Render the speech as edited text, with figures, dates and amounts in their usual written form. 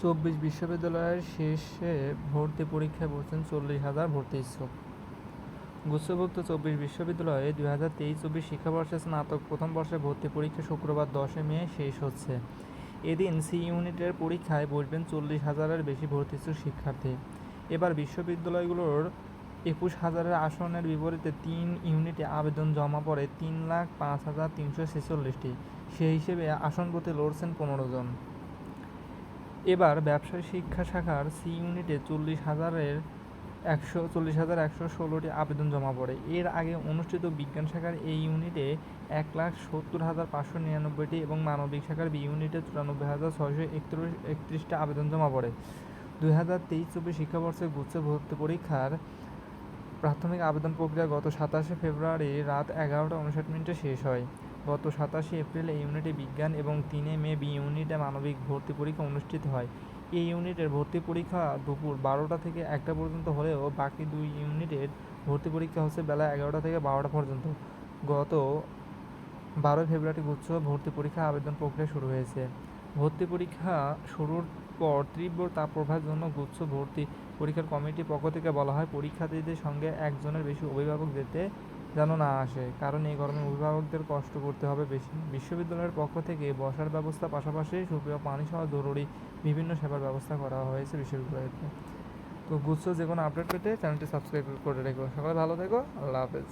24 বিশ্ববিদ্যালয়ের শেষে ভর্তি পরীক্ষায় বসছেন 40,000 ভর্তি ইচ্ছুক। গুচ্ছভুক্ত 24 বিশ্ববিদ্যালয়ে 2023-24 শিক্ষাবর্ষে স্নাতক প্রথম বর্ষের ভর্তি পরীক্ষা শুক্রবার 10 মে শেষ হচ্ছে। এদিন সি ইউনিটের পরীক্ষায় বসবেন 40,000-এর বেশি ভর্তি ইচ্ছুক শিক্ষার্থী। এবার বিশ্ববিদ্যালয়গুলোর 21,000 আসনের বিপরীতে 3 ইউনিটে আবেদন জমা পড়ে 3,05,346টি। সেই হিসেবে আসন প্রতি লড়ছেন 15 জন। এবার ব্যবসায় শিক্ষা শাখার সি ইউনিটে 40,116টি আবেদন জমা পড়ে। এর আগে অনুষ্ঠিত বিজ্ঞান শাখার এ ইউনিটে 1,70,599টি এবং মানবিক শাখার বি ইউনিটে 94,631টি আবেদন জমা পড়ে। 2023-24 শিক্ষাবর্ষের গুচ্ছ ভর্তি পরীক্ষার প্রাথমিক আবেদন প্রক্রিয়া গত 27 ফেব্রুয়ারি রাত 11টা 59 শেষ হয়। গত 27 এপ্রিল এ ইউনিটে বিজ্ঞান এবং 3 মে বি ইউনিটে মানবিক ভর্তি পরীক্ষা অনুষ্ঠিত হয়। এই ইউনিটের ভর্তি পরীক্ষা দুপুর 12টা থেকে 1টা পর্যন্ত হলেও বাকি 2 ইউনিটের ভর্তি পরীক্ষা হচ্ছে বেলা 11টা থেকে 12টা পর্যন্ত। গত 12 ফেব্রুয়ারি গুচ্ছ ভর্তি পরীক্ষা আবেদন প্রক্রিয়া শুরু হয়েছে। ভর্তি পরীক্ষা শুরুর পর তীব্র তাপপ্রবাহের জন্য গুচ্ছ ভর্তি পরীক্ষার কমিটির পক্ষ থেকে বলা হয়, পরীক্ষার্থীদের সঙ্গে একজনের বেশি অভিভাবক যেন না আসে, কারণ এই গরমে অভিভাবকদের কষ্ট করতে হবে বেশি। বিশ্ববিদ্যালয়ের পক্ষ থেকে বসার ব্যবস্থা পাশাপাশি সুপেয় পানি সহ জরুরি বিভিন্ন সেবার ব্যবস্থা করা হয়েছে বিশ্ববিদ্যালয়তে। তো গুচ্ছ যে কোনো আপডেট পেতে চ্যানেলটি সাবস্ক্রাইব করে রেখো। সকালে ভালো থেকো, আল্লাহ হাফেজ।